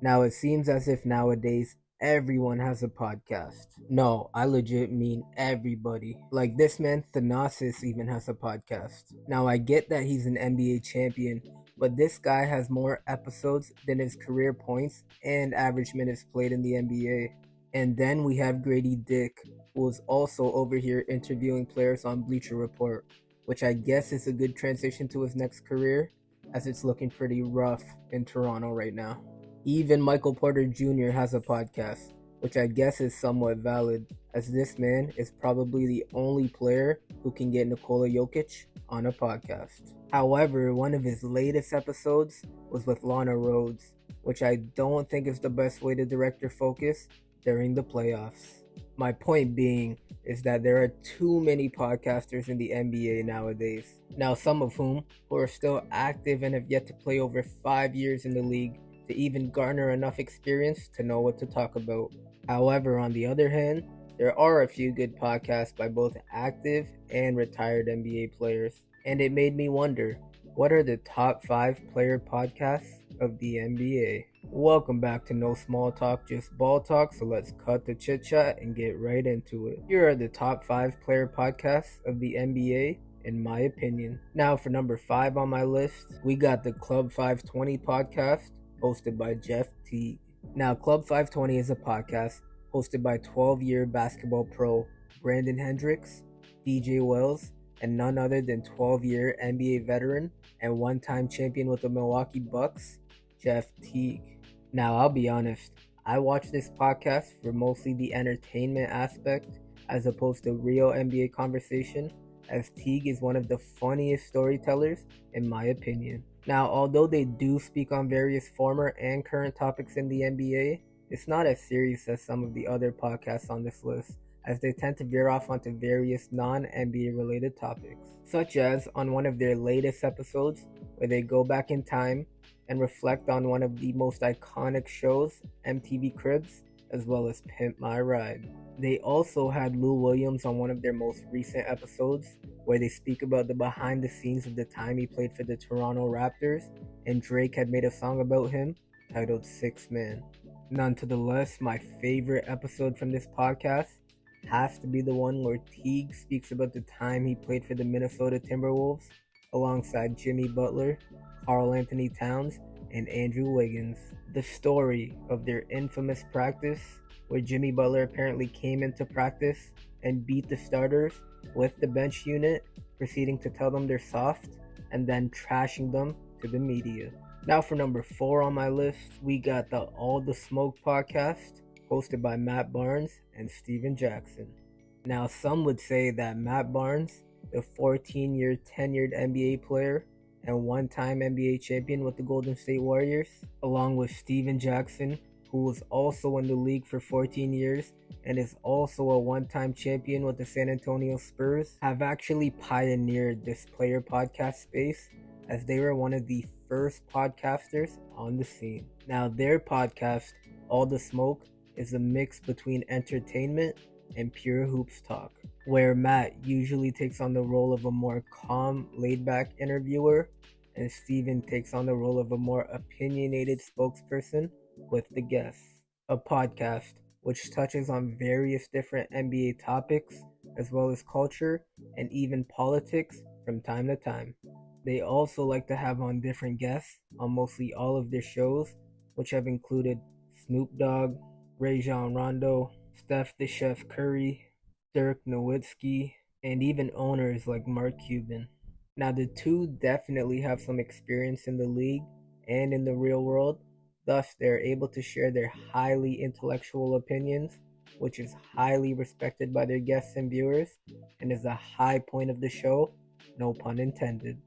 Now, it seems as if nowadays everyone has a podcast. No, I legit mean everybody. Like this man, Thanasis, even has a podcast. Now, I get that he's an NBA champion, but this guy has more episodes than his career points and average minutes played in the NBA. And then we have Redick, who is also over here interviewing players on Bleacher Report, which I guess is a good transition to his next career, as it's looking pretty rough in Toronto right now. Even Michael Porter Jr. has a podcast, which I guess is somewhat valid, as this man is probably the only player who can get Nikola Jokic on a podcast. However, one of his latest episodes was with Lana Rhoades, which I don't think is the best way to direct your focus during the playoffs. My point being is that there are too many podcasters in the NBA nowadays. Now, some of whom who are still active and have yet to play over 5 years in the league to even garner enough experience to know what to talk about. However, on the other hand, there are a few good podcasts by both active and retired NBA players. And it made me wonder, what are the top 5 player podcasts of the NBA? Welcome back to No Small Talk, Just Ball Talk, so let's cut the chit chat and get right into it. Here are the top 5 player podcasts of the NBA, in my opinion. Now for number 5 on my list, we got the Club 520 podcast, hosted by Teague. Now, Club 520 is a podcast hosted by 12-year basketball pro Brandon Hendricks, DJ Wells, and none other than 12-year NBA veteran and one-time champion with the Milwaukee Bucks, Teague. Now, I'll be honest, I watch this podcast for mostly the entertainment aspect as opposed to real NBA conversation, as Teague is one of the funniest storytellers in my opinion. Now, although they do speak on various former and current topics in the NBA, it's not as serious as some of the other podcasts on this list, as they tend to veer off onto various non-NBA related topics, such as on one of their latest episodes where they go back in time and reflect on one of the most iconic shows, MTV Cribs, as well as Pimp My Ride. They also had Lou Williams on one of their most recent episodes where they speak about the behind the scenes of the time he played for the Toronto Raptors, and Drake had made a song about him titled 6 Man. Nonetheless, my favorite episode from this podcast has to be the one where Teague speaks about the time he played for the Minnesota Timberwolves alongside Jimmy Butler, Karl Anthony Towns, and Andrew Wiggins. The story of their infamous practice where Jimmy Butler apparently came into practice and beat the starters with the bench unit, proceeding to tell them they're soft and then trashing them to the media. Now for number 4 on my list, we got the All the Smoke podcast, hosted by Matt Barnes and Steven Jackson. Now, some would say that Matt Barnes, the 14-year tenured NBA player and one-time NBA champion with the Golden State Warriors, along with Steven Jackson, who was also in the league for 14 years and is also a one-time champion with the San Antonio Spurs, have actually pioneered this player podcast space, as they were one of the first podcasters on the scene. Now, their podcast, All the Smoke, is a mix between entertainment and pure hoops talk, where Matt usually takes on the role of a more calm, laid-back interviewer, and Steven takes on the role of a more opinionated spokesperson with the guests. A podcast which touches on various different NBA topics, as well as culture and even politics from time to time. They also like to have on different guests on mostly all of their shows, which have included Snoop Dogg, Rajon Rondo, Steph the Chef Curry, Dirk Nowitzki, and even owners like Mark Cuban. Now, the two definitely have some experience in the league and in the real world, thus they're able to share their highly intellectual opinions, which is highly respected by their guests and viewers, and is a high point of the show, no pun intended.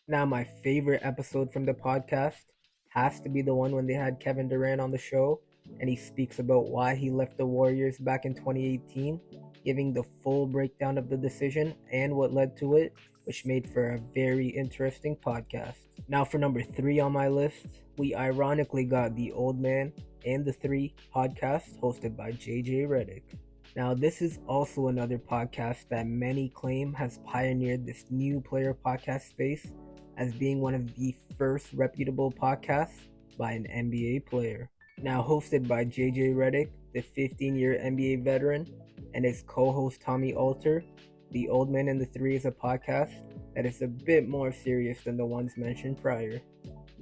Now, my favorite episode from the podcast has to be the one when they had Kevin Durant on the show, and he speaks about why he left the Warriors back in 2018, giving the full breakdown of the decision and what led to it, which made for a very interesting podcast. Now for number 3 on my list, we ironically got The Old Man and the 3 podcast hosted by JJ Redick. Now, this is also another podcast that many claim has pioneered this new player podcast space as being one of the first reputable podcasts by an NBA player. Now hosted by JJ Redick, the 15-year NBA veteran, and his co-host Tommy Alter. The Old Man and the Three is a podcast that is a bit more serious than the ones mentioned prior,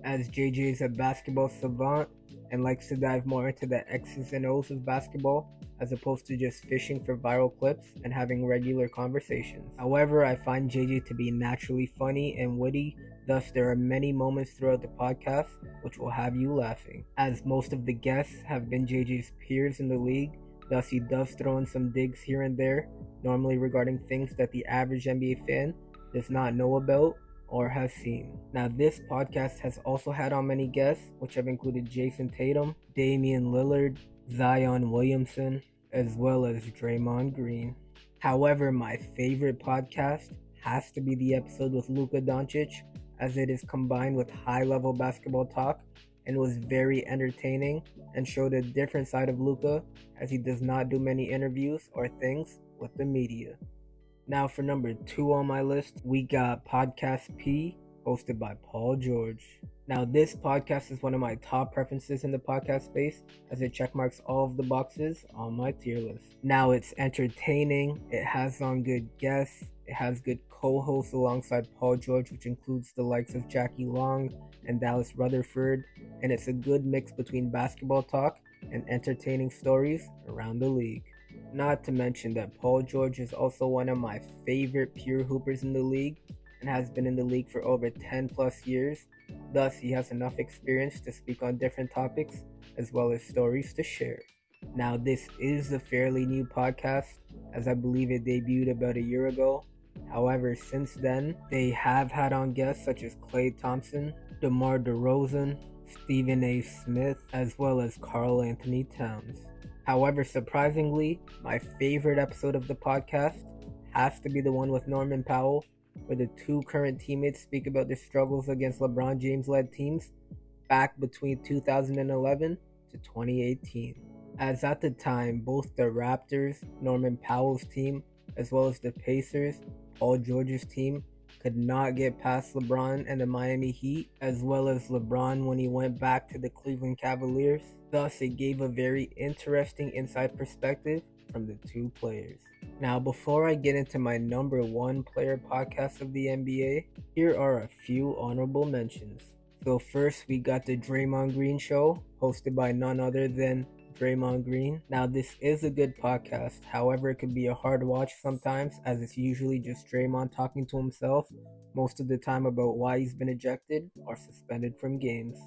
as JJ is a basketball savant and likes to dive more into the X's and O's of basketball as opposed to just fishing for viral clips and having regular conversations. However, I find JJ to be naturally funny and witty, thus there are many moments throughout the podcast which will have you laughing. As most of the guests have been JJ's peers in the league, thus he does throw in some digs here and there, normally regarding things that the average NBA fan does not know about or has seen. Now, this podcast has also had on many guests, which have included Jason Tatum, Damian Lillard, Zion Williamson, as well as Draymond Green. However, my favorite podcast has to be the episode with Luka Doncic, as it is combined with high-level basketball talk and was very entertaining and showed a different side of Luka, as he does not do many interviews or things with the media. Now for number 2 on my list, we got Podcast P, hosted by Paul George. Now this podcast is one of my top preferences in the podcast space, as it checkmarks all of the boxes on my tier list. Now it's entertaining, it has on good guests, it has good co-hosts alongside Paul George, which includes the likes of Jackie Long and Dallas Rutherford, and it's a good mix between basketball talk and entertaining stories around the league. Not to mention that Paul George is also one of my favorite pure hoopers in the league and has been in the league for over 10 plus years. Thus, he has enough experience to speak on different topics as well as stories to share. Now, this is a fairly new podcast, as I believe it debuted about a year ago. However, since then, they have had on guests such as Klay Thompson, DeMar DeRozan, Stephen A. Smith, as well as Karl Anthony Towns. However, surprisingly, my favorite episode of the podcast has to be the one with Norman Powell, where the two current teammates speak about their struggles against LeBron James-led teams back between 2011 to 2018. As at the time, both the Raptors, Norman Powell's team, as well as the Pacers, Paul George's team, could not get past LeBron and the Miami Heat, as well as LeBron when he went back to the Cleveland Cavaliers. Thus, it gave a very interesting inside perspective from the two players. Now, before I get into my number 1 player podcast of the NBA, here are a few honorable mentions. So first, we got the Draymond Green Show, hosted by none other than Draymond Green. Now, this is a good podcast. However, it could be a hard watch sometimes, as it's usually just Draymond talking to himself most of the time about why he's been ejected or suspended from games.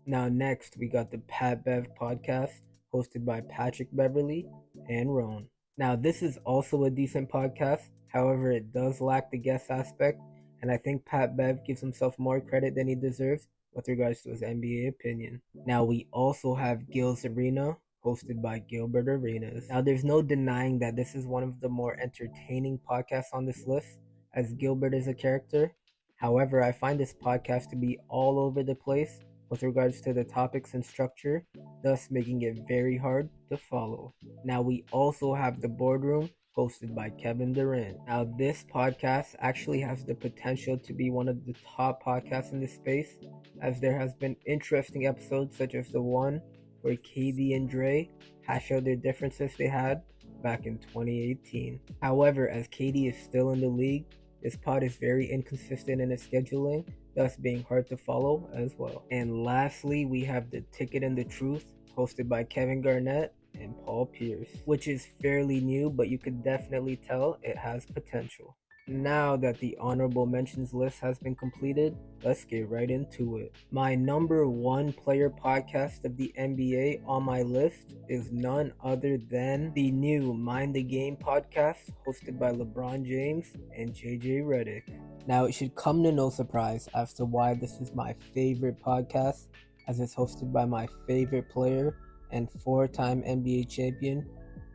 Now, next, we got the Pat Bev podcast, hosted by Patrick Beverly and Roan. Now, this is also a decent podcast. However, it does lack the guest aspect, and I think Pat Bev gives himself more credit than he deserves with regards to his NBA opinion. Now, we also have Gil's Arena, hosted by Gilbert Arenas. Now, there's no denying that this is one of the more entertaining podcasts on this list, as Gilbert is a character. However, I find this podcast to be all over the place with regards to the topics and structure, thus making it very hard to follow. Now, we also have The Boardroom, hosted by Kevin Durant. Now, this podcast actually has the potential to be one of the top podcasts in this space, as there has been interesting episodes such as the one where KD and Dre hash out their differences they had back in 2018. However, as KD is still in the league, this pod is very inconsistent in its scheduling, thus being hard to follow as well. And lastly, we have The Ticket and the Truth, hosted by Kevin Garnett and Paul Pierce, which is fairly new, but you could definitely tell it has potential. Now that the honorable mentions list has been completed, let's get right into it. My number 1 player podcast of the NBA on my list is none other than the new Mind the Game podcast, hosted by LeBron James and JJ Redick. Now, it should come to no surprise as to why this is my favorite podcast, as it's hosted by my favorite player and 4-time NBA champion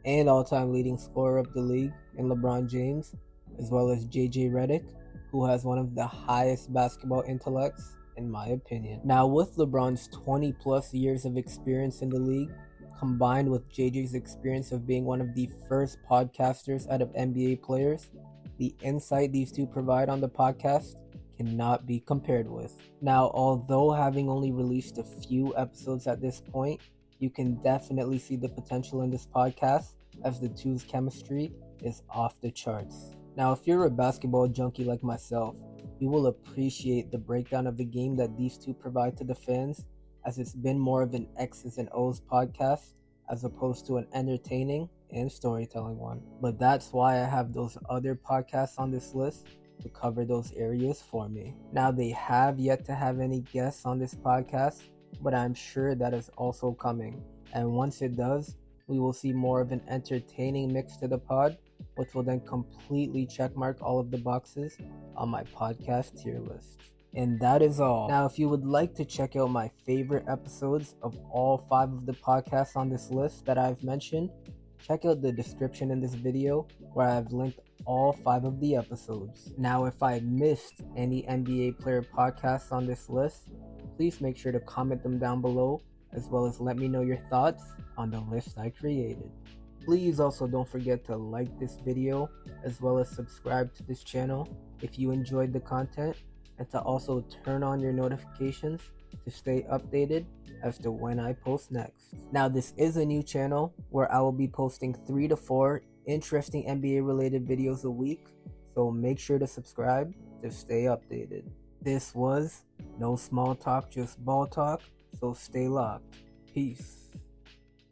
and all-time leading scorer of the league in LeBron James, as well as JJ Redick, who has one of the highest basketball intellects in my opinion. Now, with LeBron's 20 plus years of experience in the league, combined with JJ's experience of being one of the first podcasters out of NBA players, the insight these two provide on the podcast cannot be compared with. Now, although having only released a few episodes at this point, You can definitely see the potential in this podcast as the two's chemistry is off the charts. Now, if you're a basketball junkie like myself, you will appreciate the breakdown of the game that these two provide to the fans, as it's been more of an X's and O's podcast as opposed to an entertaining and storytelling one. But that's why I have those other podcasts on this list to cover those areas for me. Now, they have yet to have any guests on this podcast, but I'm sure that is also coming. And once it does, we will see more of an entertaining mix to the pod, which will then completely checkmark all of the boxes on my podcast tier list. And that is all. Now, if you would like to check out my favorite episodes of all 5 of the podcasts on this list that I've mentioned, check out the description in this video where I've linked all 5 of the episodes. Now, if I missed any NBA player podcasts on this list, please make sure to comment them down below, as well as let me know your thoughts on the list I created. Please also don't forget to like this video, as well as subscribe to this channel if you enjoyed the content, and to also turn on your notifications to stay updated as to when I post next. Now, this is a new channel where I will be posting 3 to 4 interesting NBA related videos a week, so make sure to subscribe to stay updated. This was No Small Talk, Just Ball Talk, so stay locked. Peace.